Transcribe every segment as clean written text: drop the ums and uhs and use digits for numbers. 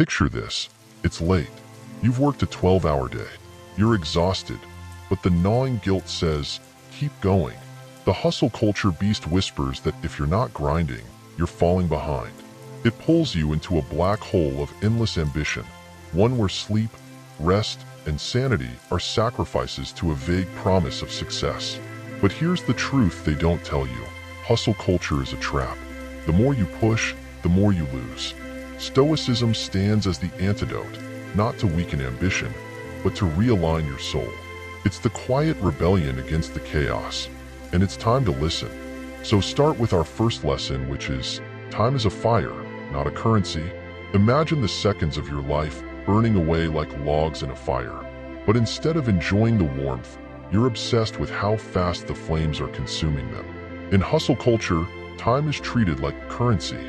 Picture this. It's late. You've worked a 12-hour day. You're exhausted, but the gnawing guilt says, keep going. The hustle culture beast whispers that if you're not grinding, you're falling behind. It pulls you into a black hole of endless ambition, one where sleep, rest, and sanity are sacrifices to a vague promise of success. But here's the truth they don't tell you. Hustle culture is a trap. The more you push, the more you lose. Stoicism stands as the antidote, not to weaken ambition, but to realign your soul. It's the quiet rebellion against the chaos, and it's time to listen. So start with our first lesson, which is, time is a fire, not a currency. Imagine the seconds of your life burning away like logs in a fire. But instead of enjoying the warmth, you're obsessed with how fast the flames are consuming them. In hustle culture, time is treated like currency.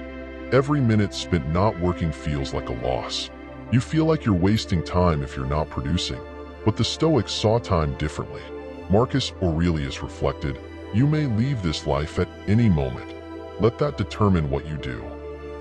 Every minute spent not working feels like a loss. You feel like you're wasting time if you're not producing. But the Stoics saw time differently. Marcus Aurelius reflected, "You may leave this life at any moment. Let that determine what you do."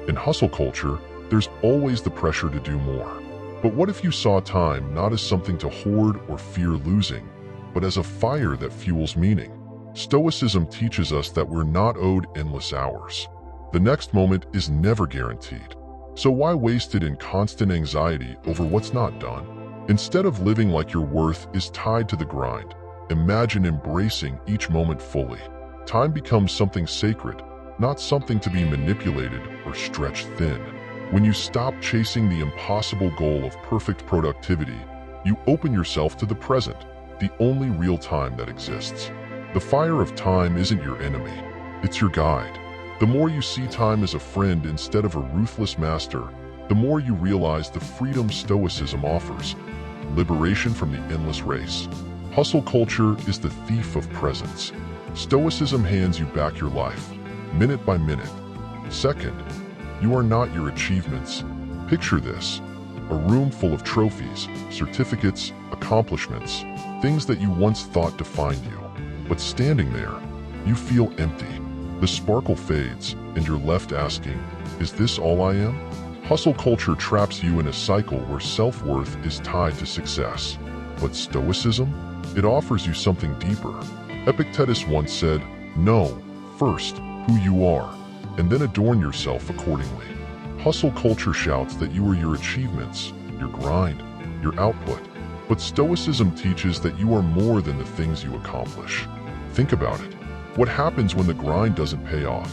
In hustle culture, there's always the pressure to do more. But what if you saw time not as something to hoard or fear losing, but as a fire that fuels meaning? Stoicism teaches us that we're not owed endless hours. The next moment is never guaranteed. So why waste it in constant anxiety over what's not done? Instead of living like your worth is tied to the grind, imagine embracing each moment fully. Time becomes something sacred, not something to be manipulated or stretched thin. When you stop chasing the impossible goal of perfect productivity, you open yourself to the present, the only real time that exists. The fire of time isn't your enemy, it's your guide. The more you see time as a friend instead of a ruthless master, the more you realize the freedom Stoicism offers. Liberation from the endless race. Hustle culture is the thief of presence. Stoicism hands you back your life, minute by minute. Second, you are not your achievements. Picture this: a room full of trophies, certificates, accomplishments, things that you once thought defined you. But standing there, you feel empty. The sparkle fades, and you're left asking, is this all I am? Hustle culture traps you in a cycle where self-worth is tied to success. But Stoicism? It offers you something deeper. Epictetus once said, know, first, who you are, and then adorn yourself accordingly. Hustle culture shouts that you are your achievements, your grind, your output. But Stoicism teaches that you are more than the things you accomplish. Think about it. What happens when the grind doesn't pay off?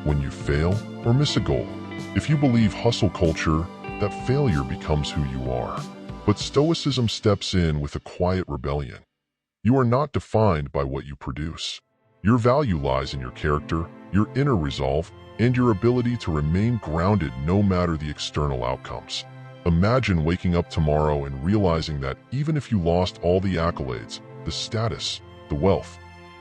When you fail or miss a goal? If you believe hustle culture, that failure becomes who you are. But Stoicism steps in with a quiet rebellion. You are not defined by what you produce. Your value lies in your character, your inner resolve, and your ability to remain grounded no matter the external outcomes. Imagine waking up tomorrow and realizing that even if you lost all the accolades, the status, the wealth,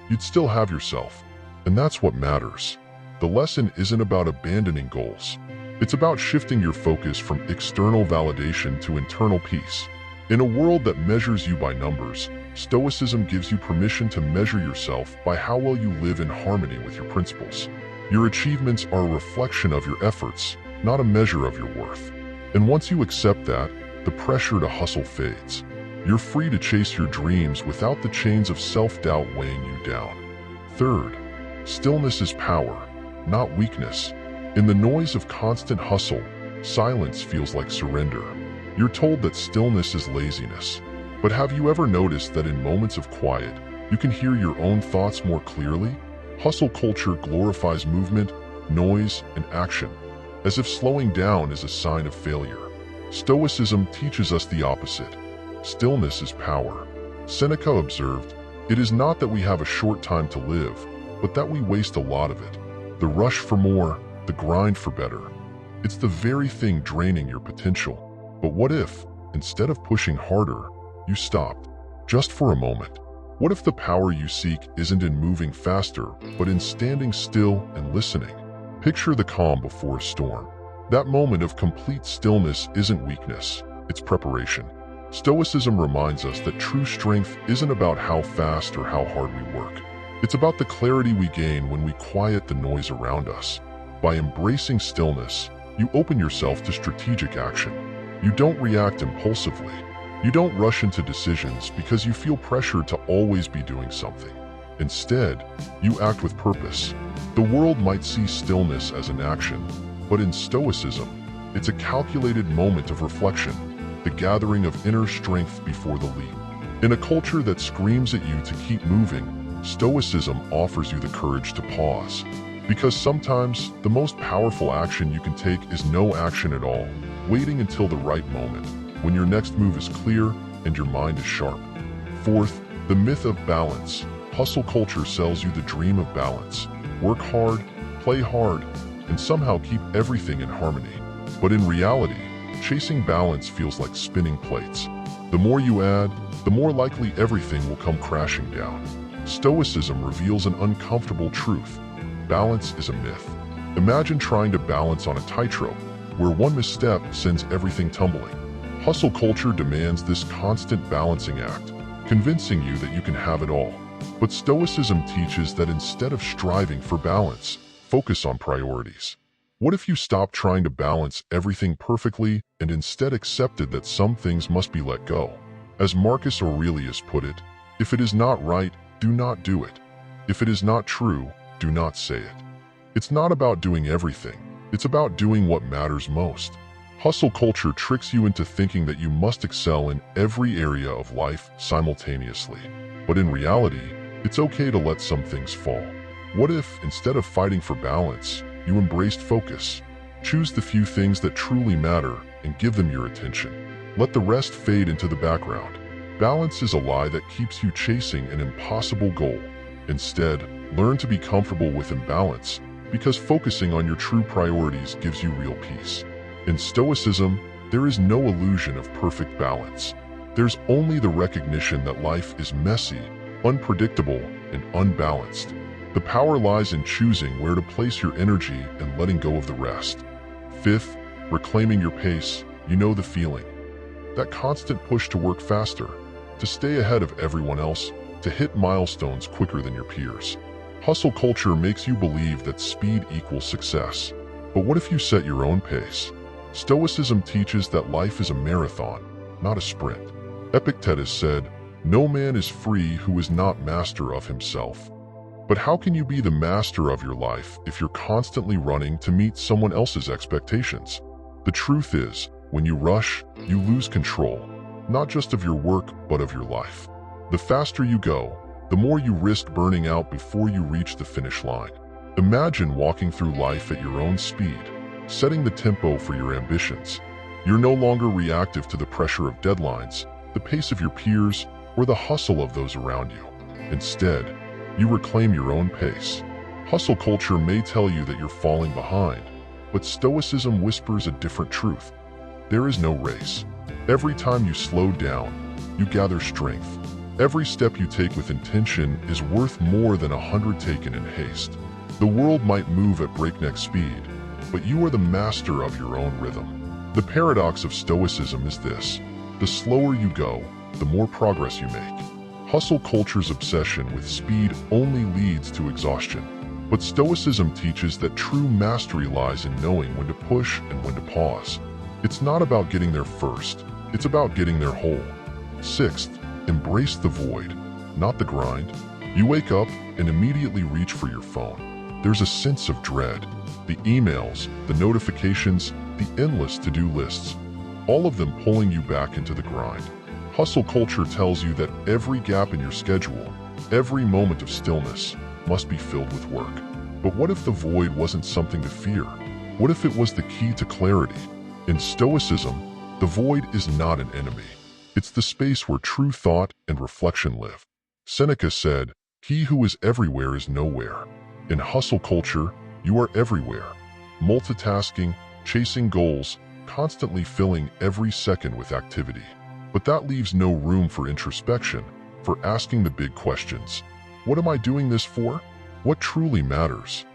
you'd still have yourself. And that's what matters. The lesson isn't about abandoning goals. It's about shifting your focus from external validation to internal peace. In a world that measures you by numbers, Stoicism gives you permission to measure yourself by how well you live in harmony with your principles. Your achievements are a reflection of your efforts, not a measure of your worth. And once you accept that, the pressure to hustle fades. You're free to chase your dreams without the chains of self-doubt weighing you down. Third, stillness is power, not weakness. In the noise of constant hustle, silence feels like surrender. You're told that stillness is laziness. But have you ever noticed that in moments of quiet, you can hear your own thoughts more clearly? Hustle culture glorifies movement, noise, and action, as if slowing down is a sign of failure. Stoicism teaches us the opposite. Stillness is power. Seneca observed, "It is not that we have a short time to live, but that we waste a lot of it. The rush for more, the grind for better. It's the very thing draining your potential." But what if, instead of pushing harder, you stopped, just for a moment? What if the power you seek isn't in moving faster, but in standing still and listening? Picture the calm before a storm. That moment of complete stillness isn't weakness, it's preparation. Stoicism reminds us that true strength isn't about how fast or how hard we work. It's about the clarity we gain when we quiet the noise around us. By embracing stillness, you open yourself to strategic action. You don't react impulsively. You don't rush into decisions because you feel pressured to always be doing something. Instead, you act with purpose. The world might see stillness as an action, but in Stoicism, it's a calculated moment of reflection, the gathering of inner strength before the leap. In a culture that screams at you to keep moving, Stoicism offers you the courage to pause. Because sometimes, the most powerful action you can take is no action at all, waiting until the right moment, when your next move is clear and your mind is sharp. Fourth, the myth of balance. Hustle culture sells you the dream of balance. Work hard, play hard, and somehow keep everything in harmony. But in reality, chasing balance feels like spinning plates. The more you add, the more likely everything will come crashing down. Stoicism reveals an uncomfortable truth. Balance is a myth. Imagine trying to balance on a tightrope, where one misstep sends everything tumbling. Hustle culture demands this constant balancing act, convincing you that you can have it all. But Stoicism teaches that instead of striving for balance, focus on priorities. What if you stopped trying to balance everything perfectly and instead accepted that some things must be let go? As Marcus Aurelius put it, if it is not right, do not do it. If it is not true, do not say it. It's not about doing everything. It's about doing what matters most. Hustle culture tricks you into thinking that you must excel in every area of life simultaneously. But in reality, it's okay to let some things fall. What if, instead of fighting for balance, you embraced focus? Choose the few things that truly matter and give them your attention. Let the rest fade into the background. Balance is a lie that keeps you chasing an impossible goal. Instead, learn to be comfortable with imbalance, because focusing on your true priorities gives you real peace. In Stoicism, there is no illusion of perfect balance. There's only the recognition that life is messy, unpredictable, and unbalanced. The power lies in choosing where to place your energy and letting go of the rest. Fifth, reclaiming your pace. You know the feeling. That constant push to work faster, to stay ahead of everyone else, to hit milestones quicker than your peers. Hustle culture makes you believe that speed equals success. But what if you set your own pace? Stoicism teaches that life is a marathon, not a sprint. Epictetus said, "No man is free who is not master of himself." But how can you be the master of your life if you're constantly running to meet someone else's expectations? The truth is, when you rush, you lose control, not just of your work, but of your life. The faster you go, the more you risk burning out before you reach the finish line. Imagine walking through life at your own speed, setting the tempo for your ambitions. You're no longer reactive to the pressure of deadlines, the pace of your peers, or the hustle of those around you. Instead, you reclaim your own pace. Hustle culture may tell you that you're falling behind, but Stoicism whispers a different truth. There is no race. Every time you slow down, you gather strength. Every step you take with intention is worth more than 100 taken in haste. The world might move at breakneck speed, but you are the master of your own rhythm. The paradox of Stoicism is this: the slower you go, the more progress you make. Hustle culture's obsession with speed only leads to exhaustion. But Stoicism teaches that true mastery lies in knowing when to push and when to pause. It's not about getting there first, it's about getting there whole. Sixth, embrace the void, not the grind. You wake up and immediately reach for your phone. There's a sense of dread. The emails, the notifications, the endless to-do lists, all of them pulling you back into the grind. Hustle culture tells you that every gap in your schedule, every moment of stillness, must be filled with work. But what if the void wasn't something to fear? What if it was the key to clarity? In Stoicism, the void is not an enemy. It's the space where true thought and reflection live. Seneca said, "He who is everywhere is nowhere." In hustle culture, you are everywhere, multitasking, chasing goals, constantly filling every second with activity. But that leaves no room for introspection, for asking the big questions. What am I doing this for? What truly matters?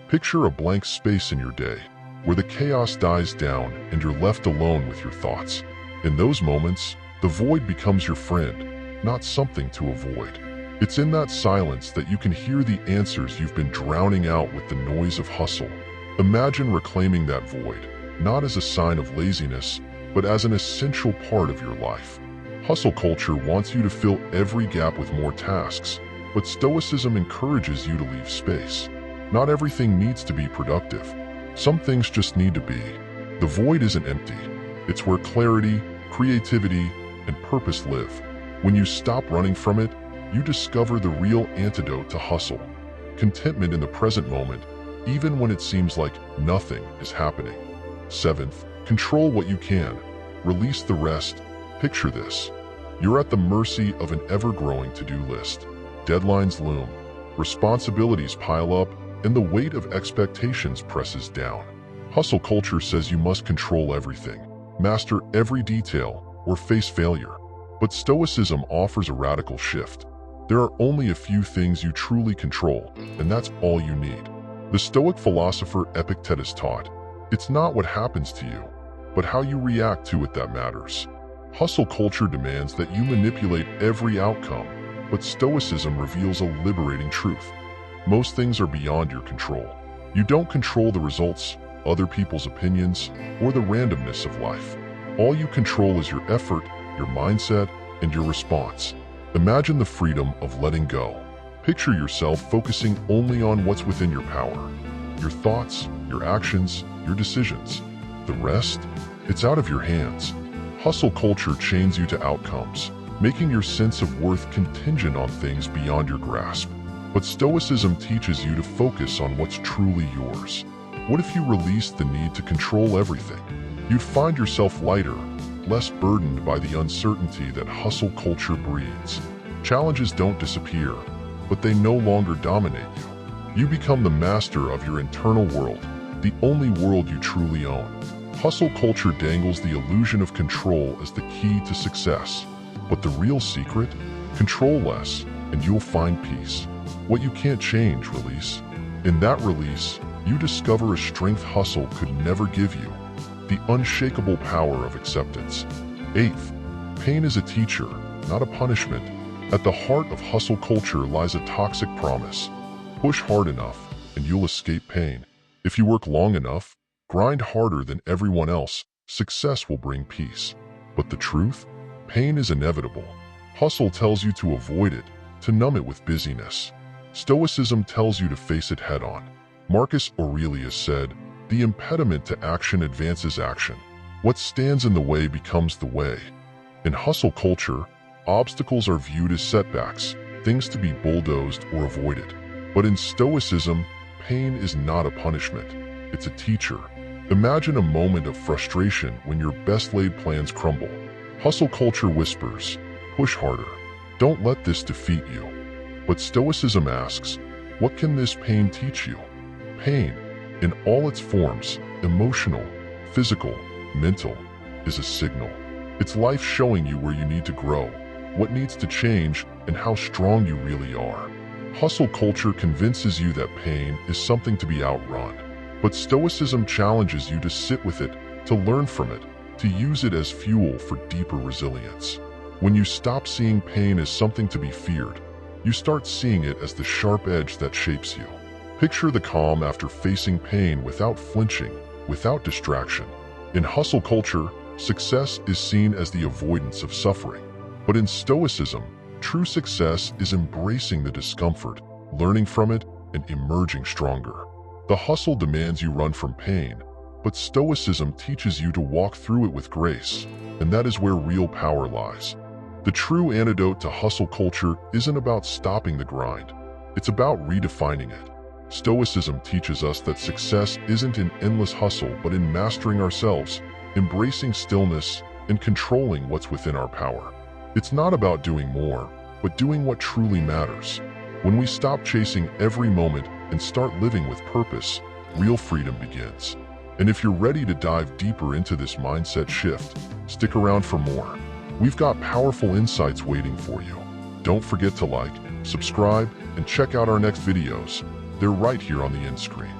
Picture a blank space in your day, where the chaos dies down and you're left alone with your thoughts. In those moments, the void becomes your friend, not something to avoid. It's in that silence that you can hear the answers you've been drowning out with the noise of hustle. Imagine reclaiming that void, not as a sign of laziness, but as an essential part of your life. Hustle culture wants you to fill every gap with more tasks, but Stoicism encourages you to leave space. Not everything needs to be productive. Some things just need to be. The void isn't empty. It's where clarity, creativity, and purpose live. When you stop running from it, you discover the real antidote to hustle. Contentment in the present moment, even when it seems like nothing is happening. 7th, control what you can. Release the rest. Picture this. You're at the mercy of an ever-growing to-do list. Deadlines loom, responsibilities pile up, and the weight of expectations presses down. Hustle culture says you must control everything, master every detail, or face failure. But Stoicism offers a radical shift. There are only a few things you truly control, and that's all you need. The Stoic philosopher Epictetus taught, it's not what happens to you, but how you react to it that matters. Hustle culture demands that you manipulate every outcome, but Stoicism reveals a liberating truth. Most things are beyond your control. You don't control the results, other people's opinions, or the randomness of life. All you control is your effort, your mindset, and your response. Imagine the freedom of letting go. Picture yourself focusing only on what's within your power. Your thoughts, your actions, your decisions. The rest? It's out of your hands. Hustle culture chains you to outcomes, making your sense of worth contingent on things beyond your grasp. But Stoicism teaches you to focus on what's truly yours. What if you released the need to control everything? You'd find yourself lighter, less burdened by the uncertainty that hustle culture breeds. Challenges don't disappear, but they no longer dominate you. You become the master of your internal world, the only world you truly own. Hustle culture dangles the illusion of control as the key to success. But the real secret? Control less, and you'll find peace. What you can't change, release. In that release, you discover a strength hustle could never give you, the unshakable power of acceptance. 8th, pain is a teacher, not a punishment. At the heart of hustle culture lies a toxic promise. Push hard enough, and you'll escape pain. If you work long enough, grind harder than everyone else, success will bring peace. But the truth? Pain is inevitable. Hustle tells you to avoid it, to numb it with busyness. Stoicism tells you to face it head-on. Marcus Aurelius said, "The impediment to action advances action. What stands in the way becomes the way." In hustle culture, obstacles are viewed as setbacks, things to be bulldozed or avoided. But in Stoicism, pain is not a punishment. It's a teacher. Imagine a moment of frustration when your best-laid plans crumble. Hustle culture whispers, push harder. Don't let this defeat you. But Stoicism asks, what can this pain teach you? Pain, in all its forms, emotional, physical, mental, is a signal. It's life showing you where you need to grow, what needs to change, and how strong you really are. Hustle culture convinces you that pain is something to be outrun. But Stoicism challenges you to sit with it, to learn from it, to use it as fuel for deeper resilience. When you stop seeing pain as something to be feared, you start seeing it as the sharp edge that shapes you. Picture the calm after facing pain without flinching, without distraction. In hustle culture, success is seen as the avoidance of suffering. But in Stoicism, true success is embracing the discomfort, learning from it, and emerging stronger. The hustle demands you run from pain, but Stoicism teaches you to walk through it with grace, and that is where real power lies. The true antidote to hustle culture isn't about stopping the grind. It's about redefining it. Stoicism teaches us that success isn't in endless hustle, but in mastering ourselves, embracing stillness, and controlling what's within our power. It's not about doing more, but doing what truly matters. When we stop chasing every moment and start living with purpose, real freedom begins. And if you're ready to dive deeper into this mindset shift, stick around for more. We've got powerful insights waiting for you. Don't forget to like, subscribe, and check out our next videos. They're right here on the end screen.